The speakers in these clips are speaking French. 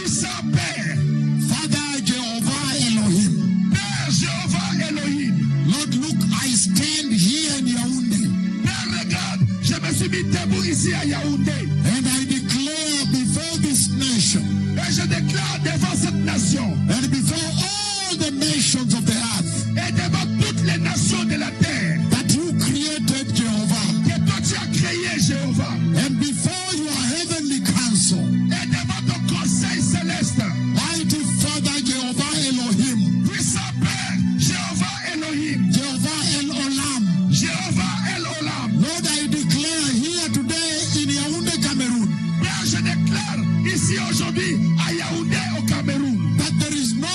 Puissant Père. Father Jehovah Elohim. Père Jéhovah Elohim. Lord, look, I stand here in Yaoundé. Père, regarde, je me suis mis debout ici à Yaoundé. And I declare before this nation. Et je déclare devant cette nation. And before all the nations of the earth. Et devant toutes les nations de la terre. That you created Jehovah. Que toi tu as créé Jéhovah. And before your heavenly council. Et devant ton conseil céleste. Mighty Father Jehovah Elohim. Puissant Père, Jéhovah Elohim. Jehovah El Olam. Jéhovah El Olam. Lord, I declare here today in Yaoundé, Cameroon. Père, je déclare ici aujourd'hui à Yaoundé au Cameroun. That there is no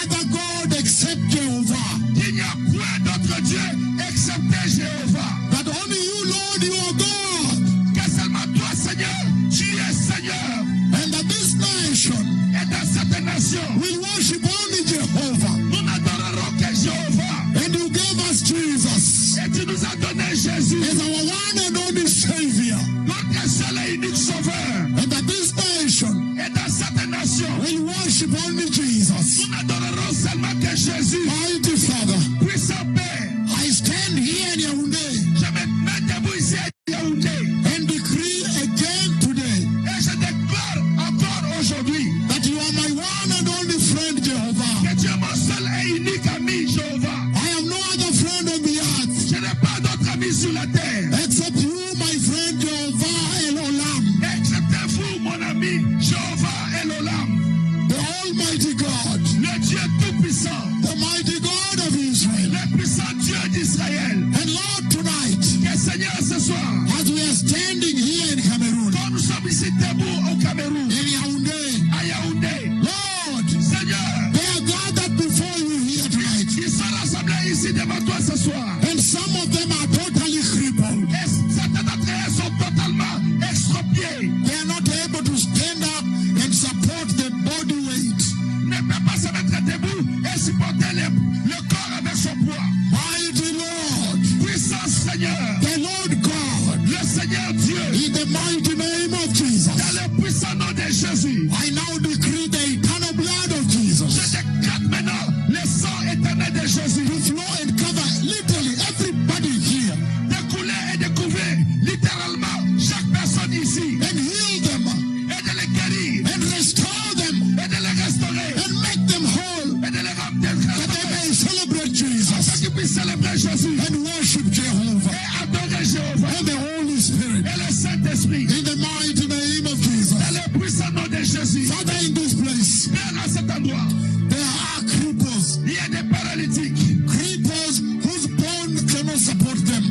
other God except Jehovah. Il n'y a point d'autre Dieu excepté Jéhovah. That only you, Lord, you are God. Que seulement toi, Seigneur, tu es Seigneur. And that this nation Et dans cette nation, will worship only Jehovah. nous n'adorerons que Jéhovah. And you gave us Jesus Et tu nous as donné Jésus, as our one and only Savior. notre seul et unique sauveur. And that this nation Et dans cette nation, will worship only Jesus. nous n'adorerons seulement que Jésus. Mighty Father, Puissant Père, I stand here in Yaoundé je me mets debout ici à Yaoundé. and decree again today Et je déclare encore aujourd'hui that you are my one and only friend, Jehovah. que tu es mon seul et unique ami, Jéhovah. I have no other friend on the earth Je n'ai pas d'autre ami sur la terre. except you, my friend, Jehovah El Olam, Excepté vous, mon ami, Jéhovah El Olam, the Almighty God, le Dieu tout-puissant, the mighty God of Israel. le puissant Dieu d'Israël. And Lord, tonight, Que Seigneur, ce soir, as we are standing here in Cameroon, quand nous sommes ici debout au Cameroun, in Yaoundé, à Yaoundé, Lord, Seigneur, they are gathered before you here tonight. ils sont rassemblés ici devant toi ce soir. And some of them are totally crippled. Et certains d'entre eux sont totalement extropiés. They are not able to stand up and support the body weight. Ne peut pas se mettre debout et supporter le corps avec son poids. Mighty Lord, Puissant Seigneur, the Lord God, le Seigneur Dieu, in the mighty name of Jesus, dans le puissant nom de Jésus, I now decree the eternal blood of je Jesus décrète maintenant le sang éternel de Jésus to flow and cover literally everybody here de couler et de couvrir littéralement chaque personne ici and heal them et de les guérir and restore them et de les restaurer and make them whole, et de les ramener that they may celebrate Jesus afin qu'ils puissent célébrer Jésus and worship Jehovah et adorer Jéhovah and the Holy Spirit et le Saint-Esprit in the mighty name of Jesus. dans le puissant nom de Jésus. Father, in this place, Père, à cet endroit, there are cripples, il y a des paralytiques. cripples whose bones cannot support them.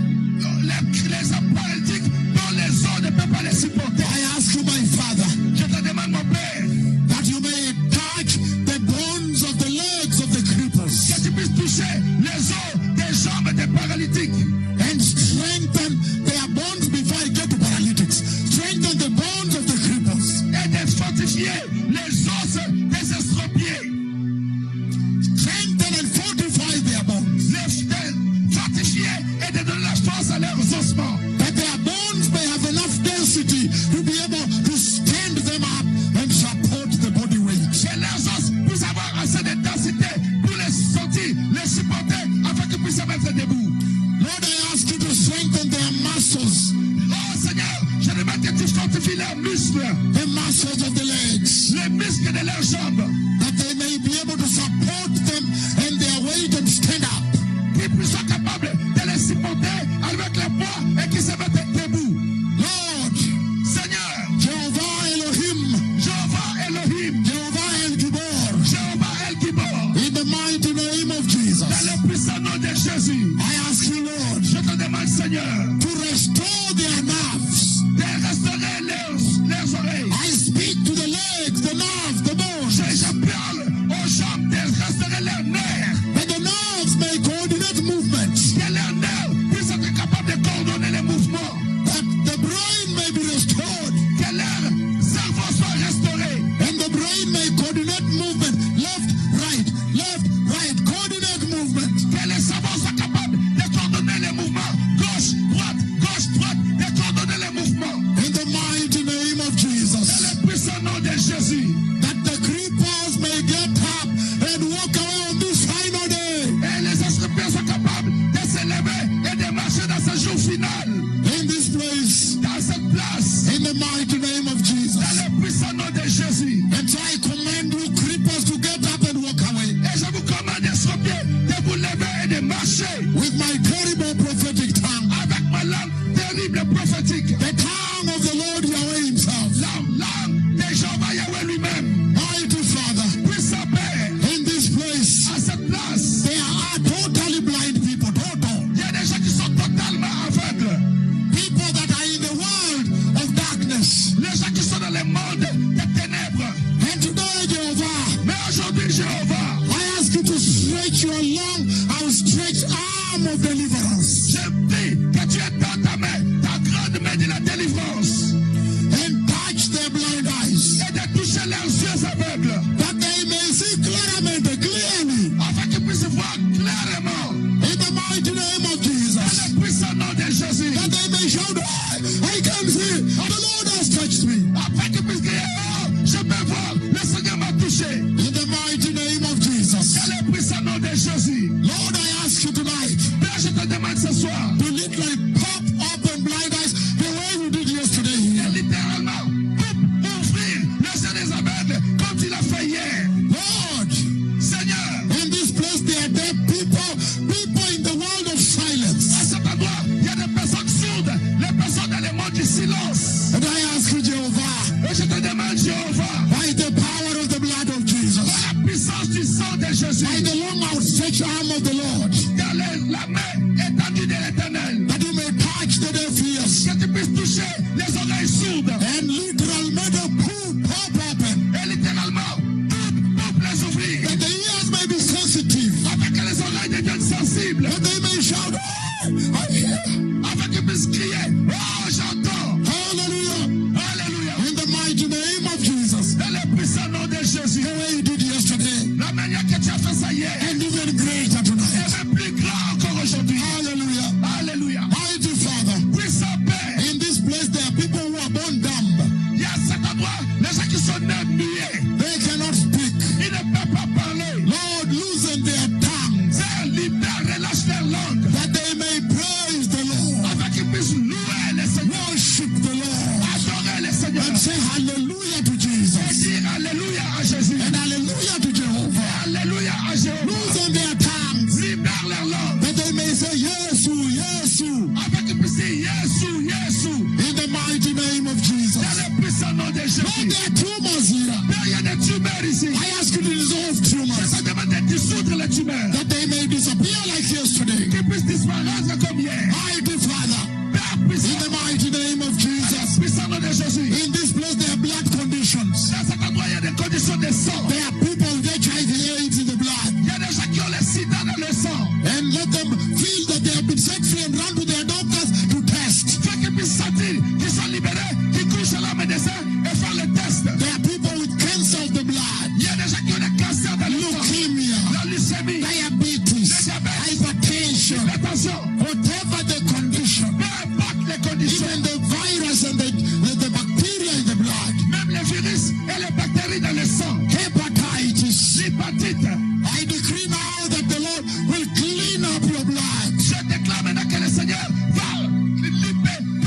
Les paralytiques dont les os ne peuvent pas les supporter. I ask you, my Father, Je te demande, mon Père, that you may touch the bones of the legs of the cripples que tu puisses toucher les os des jambes des paralytiques and strengthen their bones before I get to paralytics. Strengthen the bones of the cripples. et de fortifier les os des estropiés. Strengthen and fortify their bones. De fortifier et de donner la force à leurs ossements. That their bones may have enough density to be able to stand them up and support the body weight. Que leurs os puissent avoir assez de densité pour les sortir, les supporter, afin qu'ils puissent se mettre debout. Lord, I ask you to strengthen their muscles, Oh Seigneur, je demande que tu fortifies leurs muscles, the muscles of the legs, les muscles de leurs jambes, that they may be able to support them and their weight and stand up. qu'ils puissent être capables de les supporter avec le poids et qu'ils se mettent debout. Lord, Seigneur, Jehovah Elohim, Jéhovah Elohim, Jehovah El Gibor, Jéhovah El Gibor, in the mighty name of dans Jesus, le puissant nom de Jésus, I ask you, Lord, je te demande, Seigneur, to restore their nerves. de restaurer leurs oreilles. I speak to the legs, the nerves, the bones, Je parle aux jambes des monde des ténèbres. And today, Jehovah, Mais aujourd'hui, Jéhovah, I ask you to stretch your long, outstretched arm of deliverance je prie que tu étends ta main, ta grande main de la délivrance, and touch their blind eyes, et de toucher leurs yeux aveugles, that they may see clearly, afin qu'ils puissent voir clairement, in the mighty name of dans Jesus, le puissant nom de Jésus, that they may shout, I can see, the Lord has touched me. afin qu'ils puissent crier, oh, je peux voir, le Seigneur m'a touché, In the mighty name of Jesus. dans le puissant nom de Jésus. Lord, I ask you tonight Père, je te demande ce soir, to literally pop open blind eyes the way you did yesterday et here. littéralement, ouvrir les yeux des aveugles, comme tu l'as fait hier. Lord, Seigneur, in this place there are dead people in the world of à silence. cet endroit, il y a des personnes sourdes, les personnes dans le monde du silence. And I ask you, Jehovah, Et je te demande, Jéhovah, by the power of the blood of Jesus, par la puissance du sang de by Jésus, the long outstretched arm of the Lord, dans la main étendue de l'Éternel, that you may touch the deaf ears que tu puisses toucher les oreilles sourdes and literally make a pop open, et littéralement, pour les ouvrir, that the ears may be sensitive, afin que les oreilles deviennent sensibles, that they may shout, oh, I hear. afin qu'ils puissent crier, oh, j'entends, Hallelujah. alléluia, In the mighty name of Jesus, dans le puissant nom de Jésus, the way you did yesterday, la manière que tu as fait ça hier, and even greater et tonight. même plus grand encore aujourd'hui, Hallelujah. alléluia, Mighty Father, puissant Père, in this place there are people who are born dumb. il y a cet endroit, les gens qui sont nés muets, They cannot speak. ils ne peuvent pas parler, Lord, loosen their tongues Seigneur, libère, relâche leur langue, that they may praise the Lord, afin qu'ils puissent louer le Seigneur, worship the Lord, adorer le Seigneur, and say hallelujah to et Jesus, dire alléluia à Jésus, and hallelujah to Jehovah. alléluia à Jéhovah, Loosen their tongues libère leur langue, that they may say Yesu, Yesu, afin qu'ils puissent dire Jésus, Jésus, in the mighty name of Jesus. dans le puissant nom de Lord, Jésus. there are tumors here. Père, il y a des tumeurs ici, I ask you to dissolve tumors, je te demande de dissoudre les tumeurs, that they may disappear like yesterday. qu'ils puissent disparaître comme hier, Mighty Father, Père in puissant, the mighty name of dans Jesus, le puissant nom de Jésus, in this place there are blood conditions. dans cet endroit, il y a des conditions de sang, There are people with HIV/AIDS in the blood. il y a des gens qui ont le sida dans le sang, And let them feel that they have been set free and run to their doctors to test. ceux qui puissent sentir qu'ils sont libérés, qui couchent à leur médecin et font le test. There are people with cancer of the blood, Il y a des gens qui ont des cancers dans le sang, leukemia, la leucémie, diabetes, hypertension, l'attention, whatever the condition, peu importe les conditions, even the virus and the bacteria in the blood, même les virus et les bactéries dans le sang, hepatitis. l'hépatite, I decree now that the Lord will clean up your blood je déclare maintenant que le Seigneur va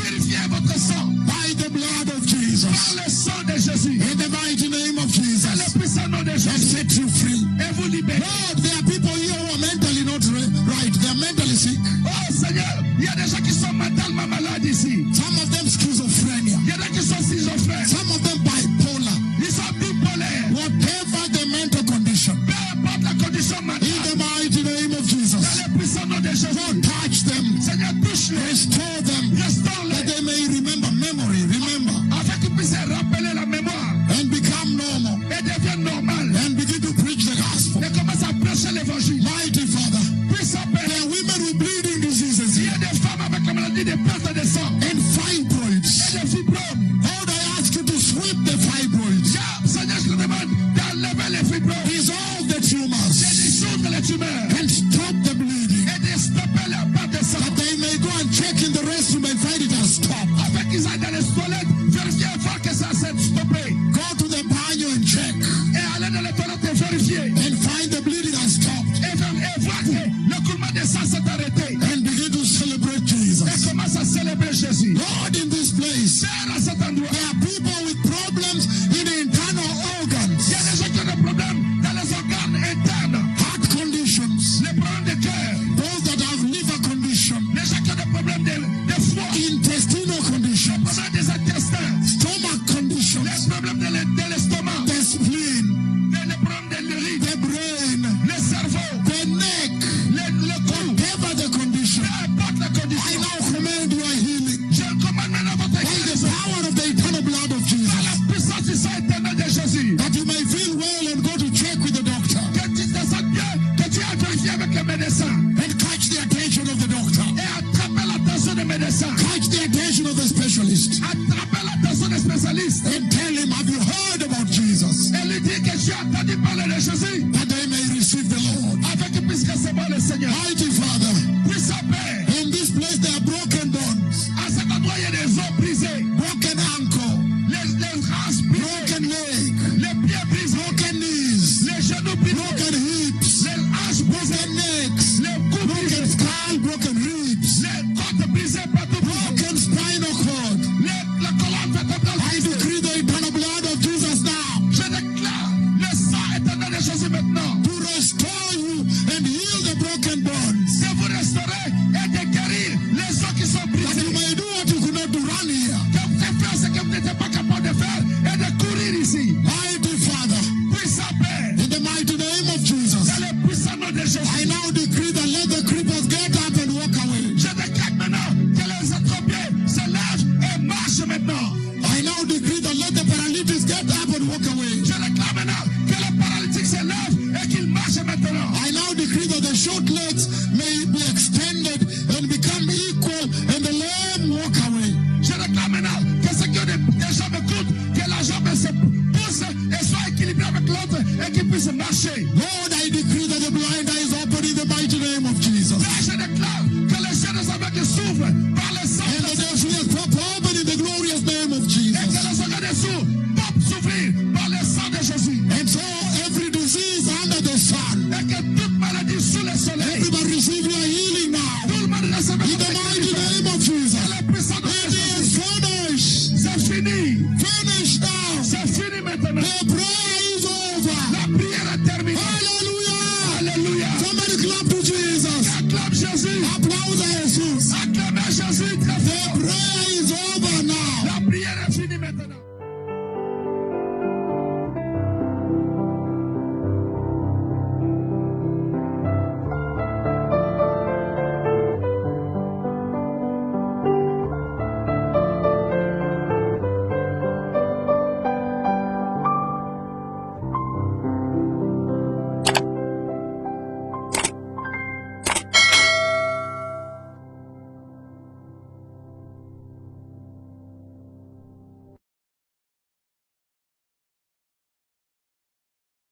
purifier votre sang by the blood of par Jesus. le sang de Jésus, In the mighty name of dans Jesus, le puissant nom de and Jésus, set you free. et vous libérez. Lord, there are people here who are mentally not right. They are mentally sick. Oh Seigneur, il y a des gens qui sont mentalement malades ici, Some of them schizophrenia. il y en a qui sont schizophrènes, Some of them bipolar. ils sont bipolaires, Whatever the mental condition, peu importe la condition in mentale, the mighty name of dans Jesus, le puissant nom de Lord, Jésus, touch them, Seigneur, touche-les, restore them, that restaure-les, they may remember memory, remember, afin qu'ils puissent rappeler la mémoire and become normal, et deviennent normales, and begin to preach the gospel. et commencent à prêcher l'évangile. Mighty Father, Puissant Père, there are women with bleeding diseases il y here a des femmes avec la maladie de perte de sang and fibroids. et des fibromes. Lord, I ask you to sweep the fibroids, Seigneur, je te demande d'enlever les fibromes, dissolve the de tumors, dissoudre les tumeurs and stop the bleeding, et de stopper la perte de sang, that they may go and check in the restroom and find it has stopped. afin qu'ils aillent dans les toilettes, vérifier et voir que ça s'est stoppé, Go to the baño and check et aller dans les toilettes et vérifier, and find the bleeding has stopped, et voir que le coulement de sang s'est arrêté, and begin to celebrate Jesus. et commence à célébrer Jésus. Lord, in this place, Père, à cet endroit, there are people with problems in the internal il y a organs, des gens qui ont des problèmes dans les organes internes, heart conditions, du sang éternel de Jésus. that you may feel well and go to check with the doctor Que tu te sens bien, que tu aies vérifié avec le médecin. and catch the attention of the doctor. Et attraper l'attention des médecins. Catch the attention of the specialist Attraper l'attention des spécialistes. and tell him, have you heard about Jesus? Et lui dire que tu as entendu parler de Jésus. That they may receive the Lord. Afin qu'il puisse recevoir le Seigneur. Mighty Father, Puissant Père. in this place there are broken bones, À cet endroit, il y a des os brisés. broken ankle, Les hanches brisées. broken leg, Les pieds brisés. broken knees, Les genoux brisés. broken hips, Les hanches brisées. broken necks, Les coups broken brisés. skull, broken ribs, Les côtes brisées partout. broken spinal cord. La colonne vertébrale I brisée. decree the eternal blood of Jesus now Je déclare le sang éternel de Jésus maintenant. to restore you and heal the broken bones. De vous restaurer et de guérir les os qui sont That brisés. you may do what you could not do, run here. Que vous pouvez faire ce que vous n'étiez pas capable de faire et de courir ici. Mighty Father, Puissant Père, in the mighty name of Jesus, dans le puissant nom de I Jésus. now decree that let the cripples get up and walk away. Je déclare maintenant que les attropiés se lèvent et marchent maintenant. I now decree that let the paralytics get up and walk away. Je déclare maintenant que les paralytiques se lèvent et qu'ils marchent maintenant. I now decree that the short legs may be extended and become equal and the lame walk away. Je déclare maintenant que ceux qui ont des jambes courtes, que la jambe se pousse et soit équilibrée avec l'autre et qu'ils puissent marcher. Lord, I decree that the blind eyes open in the mighty name of Jesus. Là, je déclare que les yeux des aveugles s'ouvrent par le sang And de the Jésus. deaf ears pop open in the glorious name of Et que Jesus. les oreilles des sourds peuvent s'ouvrir par le sang de Jésus. And so every disease under the sun, Et que toute maladie sous le soleil, everybody receive your healing now. tout le monde recevra In the votre mighty guérison. name of Jesus. Et le puissant nom de It is Jésus. finished. C'est fini. Finished now. C'est fini maintenant. The